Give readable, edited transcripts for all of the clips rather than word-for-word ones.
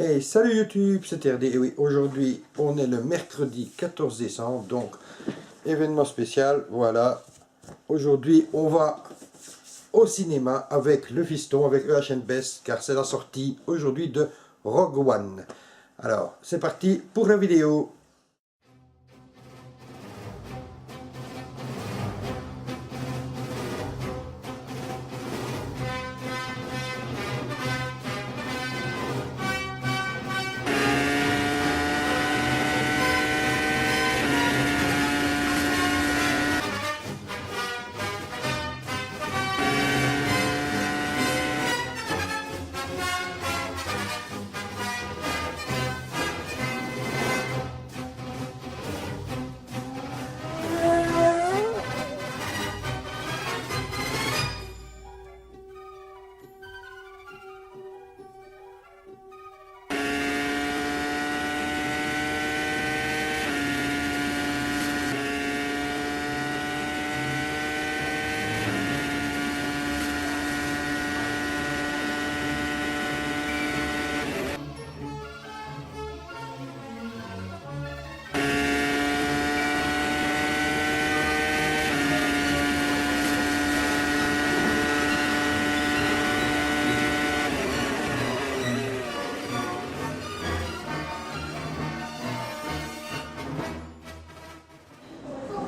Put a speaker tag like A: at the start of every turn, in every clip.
A: Hey, salut YouTube, c'est RD. Et oui, aujourd'hui, on est le mercredi 14 décembre, donc événement spécial. Voilà, aujourd'hui, on va au cinéma avec le fiston, avec EHN Best, car c'est la sortie aujourd'hui de Rogue One. Alors, c'est parti pour la vidéo.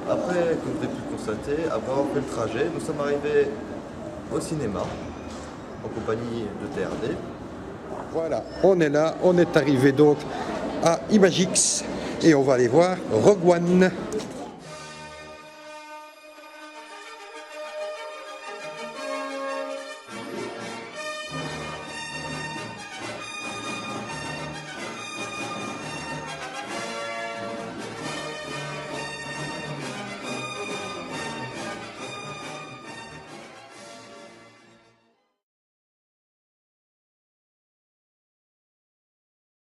B: Après, comme vous avez pu le constater, après avoir fait le trajet, nous sommes arrivés au cinéma en compagnie de TRD.
A: Voilà, on est là, on est arrivé donc à Imagix et on va aller voir Rogue One.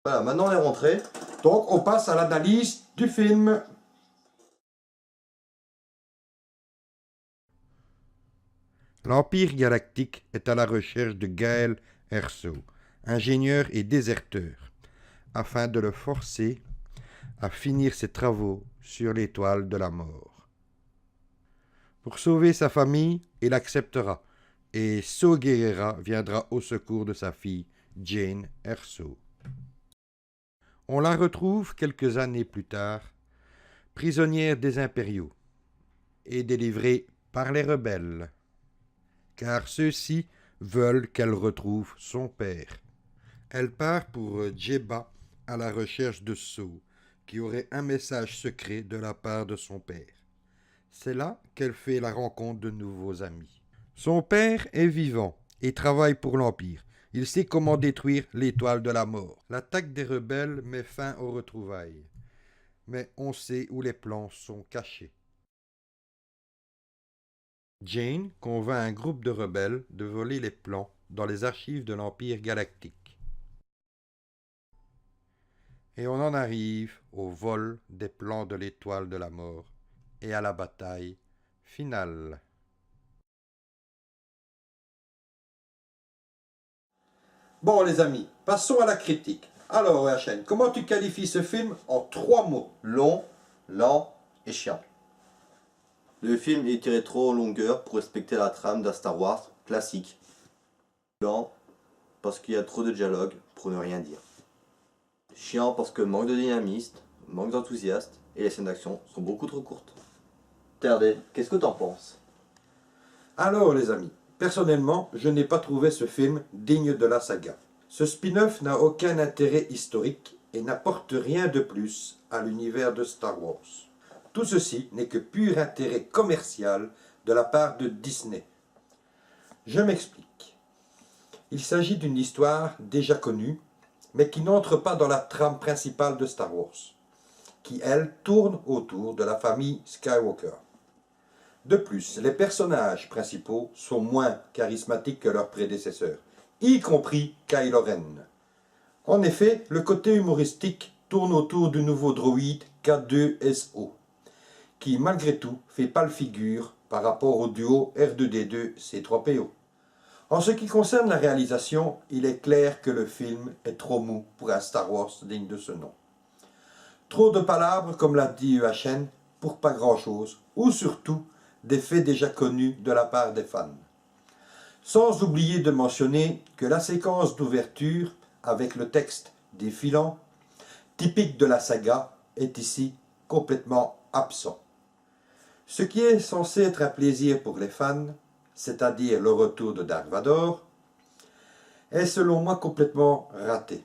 B: Voilà, maintenant on est rentré.
A: Donc, on passe à l'analyse du film. L'Empire galactique est à la recherche de Gaël Erso, ingénieur et déserteur, afin de le forcer à finir ses travaux sur l'étoile de la mort. Pour sauver sa famille, il acceptera, et Saw Gerrera viendra au secours de sa fille, Jane Erso. On la retrouve quelques années plus tard, prisonnière des impériaux, et délivrée par les rebelles, car ceux-ci veulent qu'elle retrouve son père. Elle part pour Djebba à la recherche de Saw, qui aurait un message secret de la part de son père. C'est là qu'elle fait la rencontre de nouveaux amis. Son père est vivant et travaille pour l'Empire. Il sait comment détruire l'étoile de la mort. L'attaque des rebelles met fin aux retrouvailles. Mais on sait où les plans sont cachés. Jane convainc un groupe de rebelles de voler les plans dans les archives de l'Empire galactique. Et on en arrive au vol des plans de l'étoile de la mort et à la bataille finale. Bon les amis, passons à la critique. Alors HN, comment tu qualifies ce film en 3 mots?
B: Long, lent et chiant. Le film est tiré trop en longueur pour respecter la trame d'un Star Wars classique. Lent parce qu'il y a trop de dialogue pour ne rien dire. Chiant parce que manque de dynamisme, manque d'enthousiasme et les scènes d'action sont beaucoup trop courtes. TRD, qu'est-ce que t'en penses?
A: Alors les amis, personnellement, je n'ai pas trouvé ce film digne de la saga. Ce spin-off n'a aucun intérêt historique et n'apporte rien de plus à l'univers de Star Wars. Tout ceci n'est que pur intérêt commercial de la part de Disney. Je m'explique. Il s'agit d'une histoire déjà connue, mais qui n'entre pas dans la trame principale de Star Wars, qui elle tourne autour de la famille Skywalker. De plus, les personnages principaux sont moins charismatiques que leurs prédécesseurs, y compris Kylo Ren. En effet, le côté humoristique tourne autour du nouveau droïde K2SO, qui malgré tout fait pâle figure par rapport au duo R2D2 C3PO. En ce qui concerne la réalisation, il est clair que le film est trop mou pour un Star Wars digne de ce nom. Trop de palabres, comme l'a dit EHN, pour pas grand-chose, ou surtout des faits déjà connus de la part des fans. Sans oublier de mentionner que la séquence d'ouverture, avec le texte défilant, typique de la saga, est ici complètement absent. Ce qui est censé être un plaisir pour les fans, c'est-à-dire le retour de Dark Vador, est selon moi complètement raté.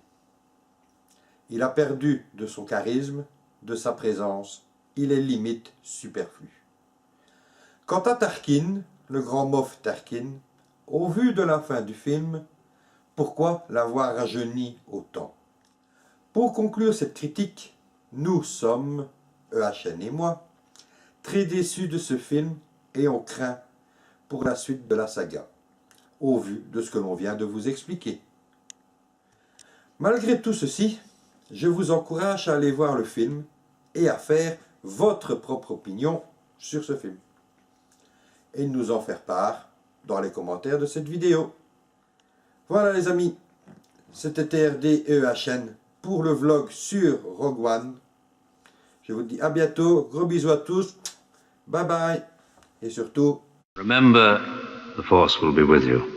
A: Il a perdu de son charisme, de sa présence, il est limite superflu. Quant à Tarkin, le grand Moff Tarkin, au vu de la fin du film, pourquoi l'avoir rajeuni autant? Pour conclure cette critique, nous sommes, EHN et moi, très déçus de ce film et on craint pour la suite de la saga, au vu de ce que l'on vient de vous expliquer. Malgré tout ceci, je vous encourage à aller voir le film et à faire votre propre opinion sur ce film. Et de nous en faire part dans les commentaires de cette vidéo. Voilà les amis, c'était TRD EHN pour le vlog sur Rogue One. Je vous dis à bientôt, gros bisous à tous, bye bye, et surtout...
C: Remember, the Force will be with you.